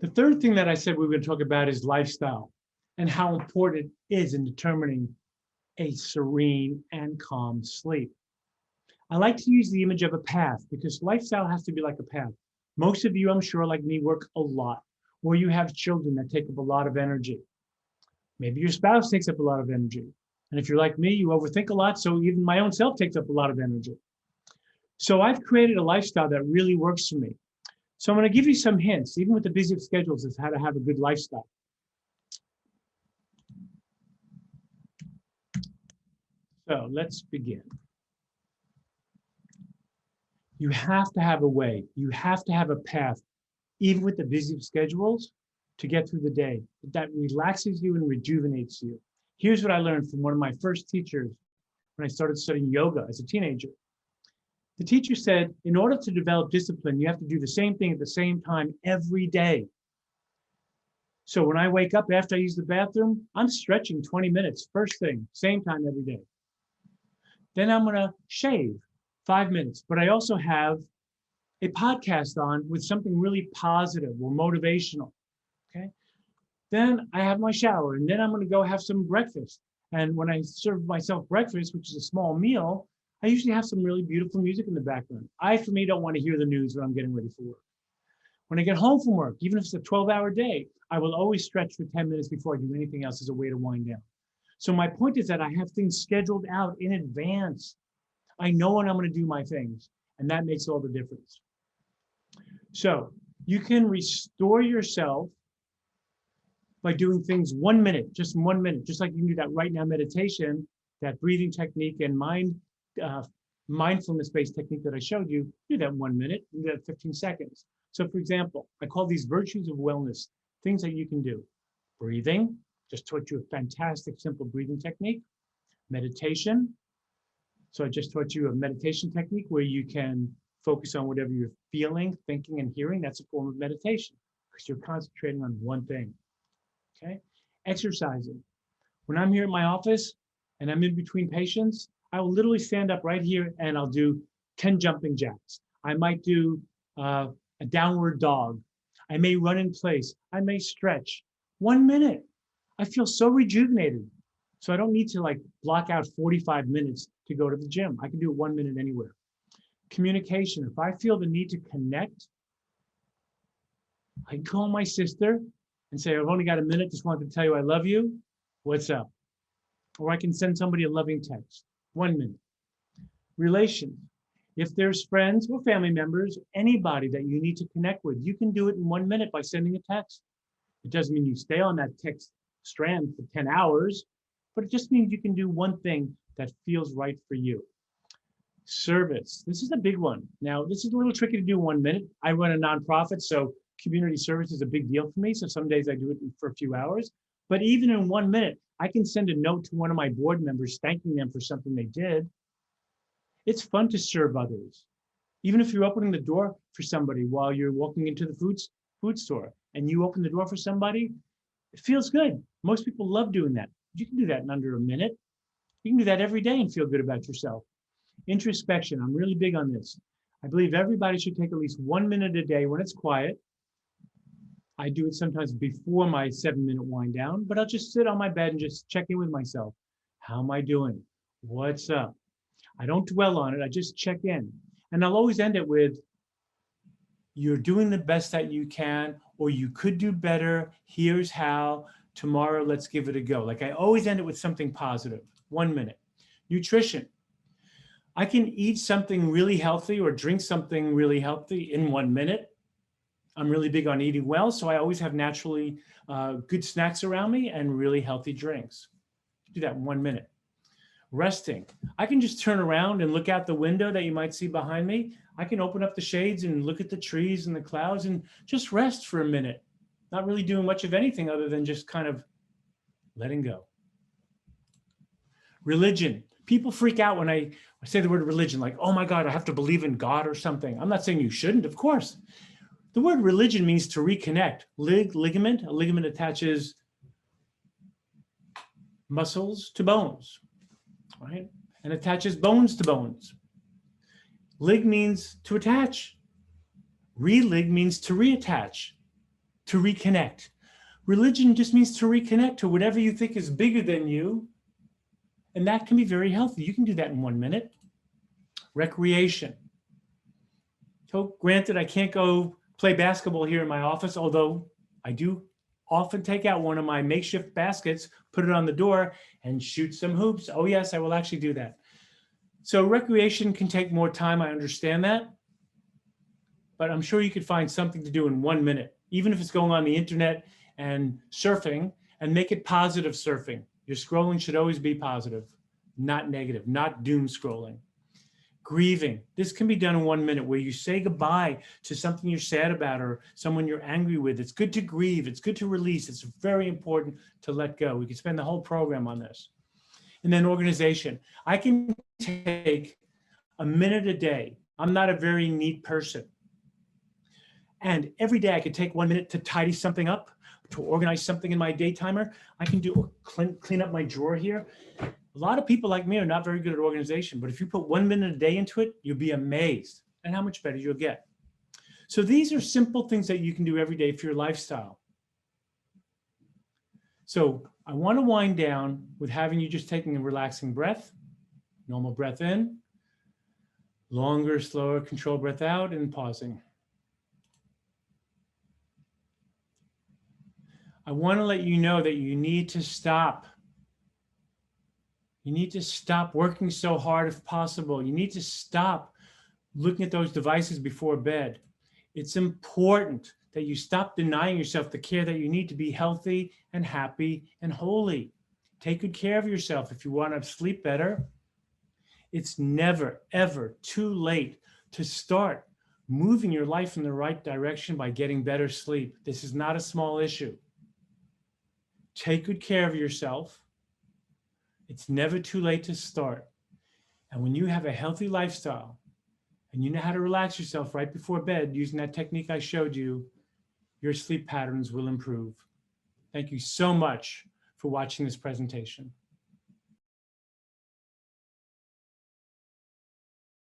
The third thing that I said we were going to talk about is lifestyle and how important it is in determining a serene and calm sleep. I like to use the image of a path because lifestyle has to be like a path. Most of you, I'm sure, like me, work a lot, or you have children that take up a lot of energy. Maybe your spouse takes up a lot of energy. And if you're like me, you overthink a lot, so even my own self takes up a lot of energy. So I've created a lifestyle that really works for me. So I'm going to give you some hints, even with the busy schedules, as how to have a good lifestyle. So let's begin. You have to have a way. You have to have a path, even with the busy schedules, to get through the day. That relaxes you and rejuvenates you. Here's what I learned from one of my first teachers when I started studying yoga as a teenager. The teacher said, in order to develop discipline, you have to do the same thing at the same time every day. So when I wake up after I use the bathroom, I'm stretching 20 minutes, first thing, same time every day. Then I'm going to shave 5 minutes, but I also have a podcast on with something really positive or motivational, okay? Then I have my shower, and then I'm going to go have some breakfast. And when I serve myself breakfast, which is a small meal, I usually have some really beautiful music in the background. For me, don't want to hear the news when I'm getting ready for work. When I get home from work, even if it's a 12-hour day, I will always stretch for 10 minutes before I do anything else as a way to wind down. So my point is that I have things scheduled out in advance. I know when I'm going to do my things, and that makes all the difference. So you can restore yourself by doing things 1 minute, just 1 minute, just like you can do that right now meditation, that breathing technique and mindfulness-based technique that I showed you. Do that 1 minute, do that 15 seconds. So for example, I call these virtues of wellness, things that you can do. Breathing, just taught you a fantastic, simple breathing technique. Meditation. So I just taught you a meditation technique where you can focus on whatever you're feeling, thinking, and hearing. That's a form of meditation because you're concentrating on one thing, okay? Exercising. When I'm here in my office and I'm in between patients, I will literally stand up right here and I'll do 10 jumping jacks. I might do a downward dog. I may run in place. I may stretch. 1 minute. I feel so rejuvenated. So I don't need to like block out 45 minutes to go to the gym. I can do it 1 minute anywhere. Communication. If I feel the need to connect, I can call my sister and say, I've only got a minute, just wanted to tell you I love you. What's up? Or I can send somebody a loving text. 1 minute. Relations. If there's friends or family members, anybody that you need to connect with, you can do it in 1 minute by sending a text. It doesn't mean you stay on that text strand for 10 hours, but it just means you can do one thing that feels right for you. Service. This is a big one. Now, this is a little tricky to do in 1 minute. I run a nonprofit, so community service is a big deal for me. So some days I do it for a few hours. But even in 1 minute, I can send a note to one of my board members thanking them for something they did. It's fun to serve others. Even if you're opening the door for somebody while you're walking into the food store and you open the door for somebody, it feels good. Most people love doing that. You can do that in under a minute. You can do that every day and feel good about yourself. Introspection, I'm really big on this. I believe everybody should take at least 1 minute a day when it's quiet. I do it sometimes before my 7-minute wind down, but I'll just sit on my bed and just check in with myself. How am I doing? What's up? I don't dwell on it. I just check in. And I'll always end it with, you're doing the best that you can, or you could do better. Here's how. Tomorrow, let's give it a go. Like I always end it with something positive. 1 minute. Nutrition. I can eat something really healthy or drink something really healthy in 1 minute. I'm really big on eating well, so I always have naturally good snacks around me and really healthy drinks. Do that in 1 minute. Resting. I can just turn around and look out the window that you might see behind me. I can open up the shades and look at the trees and the clouds and just rest for a minute. Not really doing much of anything other than just kind of letting go. Religion. People freak out when I say the word religion, like, oh my God, I have to believe in God or something. I'm not saying you shouldn't, of course. The word religion means to reconnect. Ligament, a ligament attaches muscles to bones, right? And attaches bones to bones. Lig means to attach. Relig means to reattach. to reconnect. Religion just means to reconnect to whatever you think is bigger than you. And that can be very healthy. You can do that in 1 minute. Recreation. So granted, I can't go play basketball here in my office, although I do often take out one of my makeshift baskets, put it on the door, and shoot some hoops. Oh yes, I will actually do that. So recreation can take more time, I understand that. But I'm sure you could find something to do in 1 minute, even if it's going on the internet and surfing, and make it positive surfing. Your scrolling should always be positive, not negative, not doom scrolling. Grieving. This can be done in 1 minute, where you say goodbye to something you're sad about or someone you're angry with. It's good to grieve. It's good to release. It's very important to let go. We could spend the whole program on this. And then organization. I can take a minute a day. I'm not a very neat person. And every day I could take 1 minute to tidy something up, to organize something in my day timer. I can do clean up my drawer here. A lot of people like me are not very good at organization, but if you put 1 minute a day into it, you'll be amazed at how much better you'll get. So these are simple things that you can do every day for your lifestyle. So I want to wind down with having you just taking a relaxing breath, normal breath in, longer, slower, controlled breath out, and pausing. I want to let you know that you need to stop. You need to stop working so hard if possible. You need to stop looking at those devices before bed. It's important that you stop denying yourself the care that you need to be healthy and happy and holy. Take good care of yourself if you want to sleep better. It's never, ever too late to start moving your life in the right direction by getting better sleep. This is not a small issue. Take good care of yourself. It's never too late to start. And when you have a healthy lifestyle and you know how to relax yourself right before bed using that technique I showed you, your sleep patterns will improve. Thank you so much for watching this presentation.